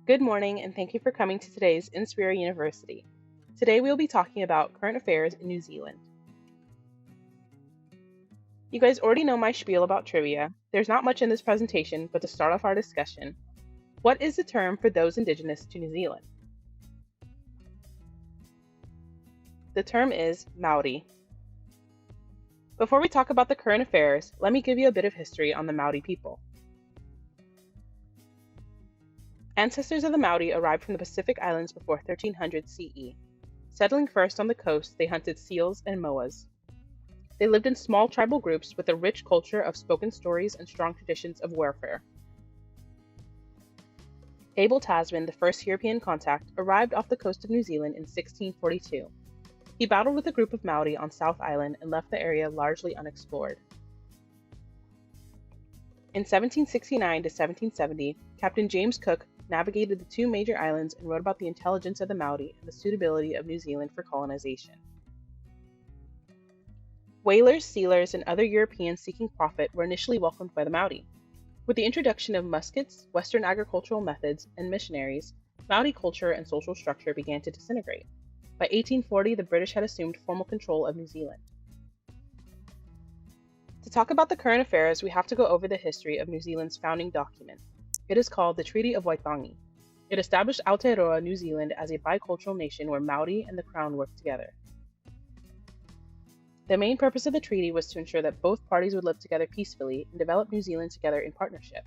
Good morning, and thank you for coming to today's Inspira University. Today we will be talking about current affairs in New Zealand. You guys already know my spiel about trivia. There's not much in this presentation, but to start off our discussion, what is the term for those indigenous to New Zealand? The term is Maori. Before we talk about the current affairs, let me give you a bit of history on the Maori people. Ancestors of the Maori arrived from the Pacific Islands before 1300 CE. Settling first on the coast, they hunted seals and moas. They lived in small tribal groups with a rich culture of spoken stories and strong traditions of warfare. Abel Tasman, the first European contact, arrived off the coast of New Zealand in 1642. He battled with a group of Maori on South Island and left the area largely unexplored. In 1769 to 1770, Captain James Cook navigated the two major islands and wrote about the intelligence of the Maori and the suitability of New Zealand for colonization. Whalers, sealers, and other Europeans seeking profit were initially welcomed by the Maori. With the introduction of muskets, Western agricultural methods, and missionaries, Maori culture and social structure began to disintegrate. By 1840, the British had assumed formal control of New Zealand. To talk about the current affairs, we have to go over the history of New Zealand's founding document. It is called the Treaty of Waitangi. It established Aotearoa, New Zealand, as a bicultural nation where Maori and the Crown worked together. The main purpose of the treaty was to ensure that both parties would live together peacefully and develop New Zealand together in partnership.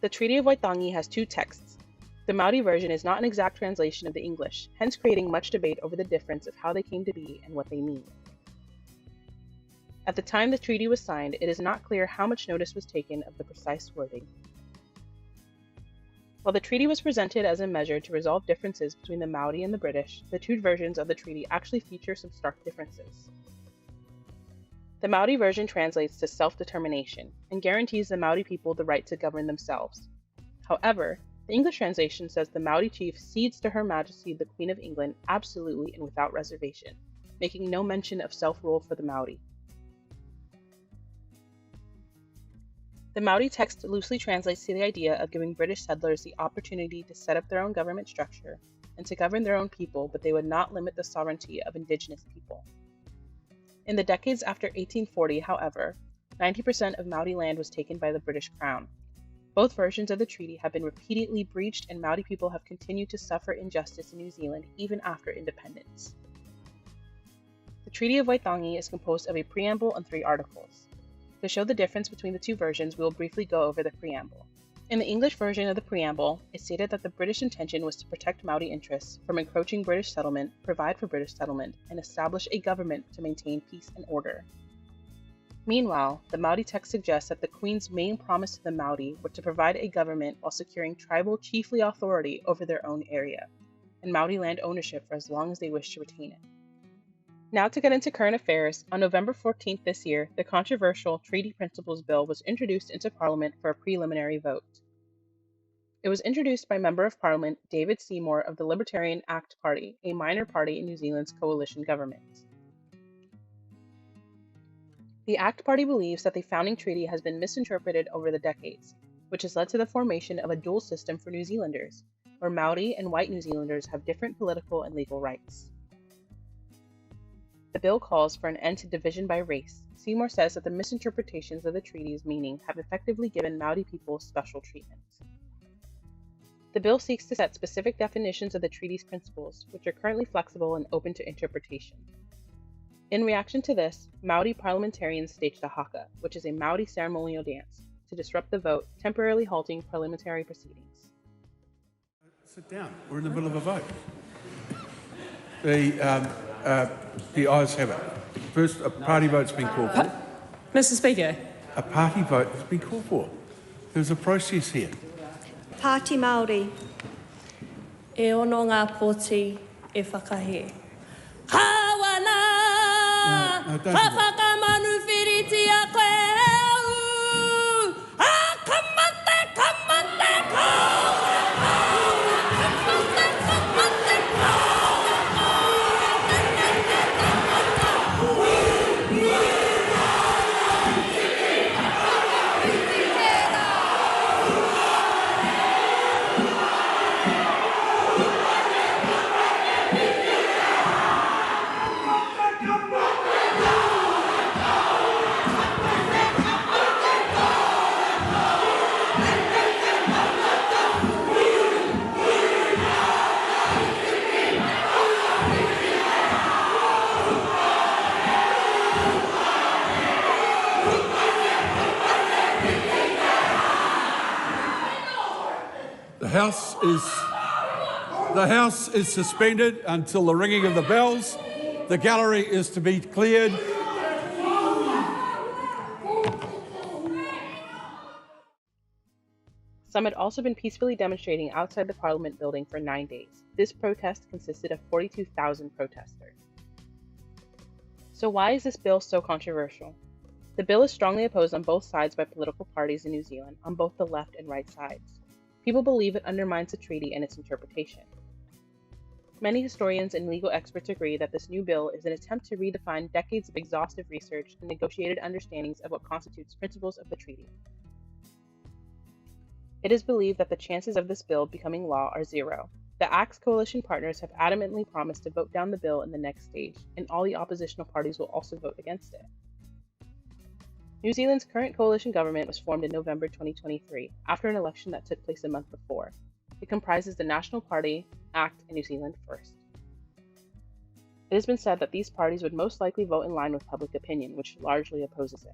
The Treaty of Waitangi has two texts. The Maori version is not an exact translation of the English, hence creating much debate over the difference of how they came to be and what they mean. At the time the treaty was signed, it is not clear how much notice was taken of the precise wording. While the treaty was presented as a measure to resolve differences between the Maori and the British, the two versions of the treaty actually feature some stark differences. The Maori version translates to self-determination and guarantees the Maori people the right to govern themselves. However, the English translation says the Maori chief cedes to Her Majesty the Queen of England absolutely and without reservation, making no mention of self-rule for the Maori. The Maori text loosely translates to the idea of giving British settlers the opportunity to set up their own government structure and to govern their own people, but they would not limit the sovereignty of indigenous people. In the decades after 1840, however, 90% of Maori land was taken by the British Crown. Both versions of the treaty have been repeatedly breached, and Maori people have continued to suffer injustice in New Zealand even after independence. The Treaty of Waitangi is composed of a preamble and 3 articles. To show the difference between the two versions, we will briefly go over the preamble. In the English version of the preamble, it stated that the British intention was to protect Maori interests from encroaching British settlement, provide for British settlement, and establish a government to maintain peace and order. Meanwhile, the Maori text suggests that the Queen's main promise to the Maori was to provide a government while securing tribal chiefly authority over their own area, and Maori land ownership for as long as they wish to retain it. Now to get into current affairs, on November 14th this year, the controversial Treaty Principles Bill was introduced into Parliament for a preliminary vote. It was introduced by Member of Parliament David Seymour of the Libertarian ACT Party, a minor party in New Zealand's coalition government. The ACT Party believes that the founding treaty has been misinterpreted over the decades, which has led to the formation of a dual system for New Zealanders, where Maori and white New Zealanders have different political and legal rights. The bill calls for an end to division by race. Seymour says that the misinterpretations of the treaty's meaning have effectively given Maori people special treatment. The bill seeks to set specific definitions of the treaty's principles, which are currently flexible and open to interpretation. In reaction to this, Maori parliamentarians staged a haka, which is a Maori ceremonial dance, to disrupt the vote, temporarily halting parliamentary proceedings. Sit down. We're in the middle of a vote. The ayes have it. First, a party vote's been called for. Mr. Speaker. A party vote has been called for. There's a process here. Pāti Māori. E ono ngā pōti e whakahe. Kawana! No, don't do Ka that. whakamanu whiriti a koe au! Kamate, kamate, The House is suspended until the ringing of the bells. The gallery is to be cleared. Some had also been peacefully demonstrating outside the Parliament building for 9 days. This protest consisted of 42,000 protesters. So why is this bill so controversial? The bill is strongly opposed on both sides by political parties in New Zealand, on both the left and right sides. People believe it undermines the treaty and its interpretation. Many historians and legal experts agree that this new bill is an attempt to redefine decades of exhaustive research and negotiated understandings of what constitutes principles of the treaty. It is believed that the chances of this bill becoming law are zero. The Act's coalition partners have adamantly promised to vote down the bill in the next stage, and all the oppositional parties will also vote against it. New Zealand's current coalition government was formed in November 2023, after an election that took place a month before. It comprises the National Party, ACT, and New Zealand First. It has been said that these parties would most likely vote in line with public opinion, which largely opposes it.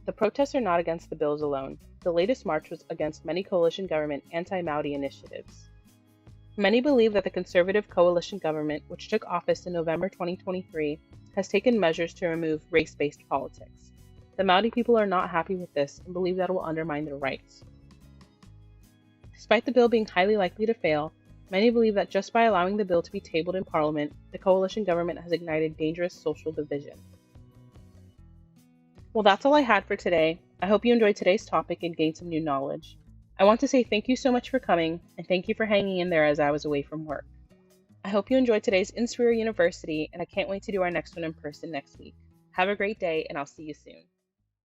The protests are not against the bills alone. The latest march was against many coalition government anti-Maori initiatives. Many believe that the Conservative coalition government, which took office in November 2023, has taken measures to remove race-based politics. The Maori people are not happy with this and believe that it will undermine their rights. Despite the bill being highly likely to fail, many believe that just by allowing the bill to be tabled in Parliament, the coalition government has ignited dangerous social division. Well, that's all I had for today. I hope you enjoyed today's topic and gained some new knowledge. I want to say thank you so much for coming, and thank you for hanging in there as I was away from work. I hope you enjoyed today's Inspira University, and I can't wait to do our next one in person next week. Have a great day, and I'll see you soon.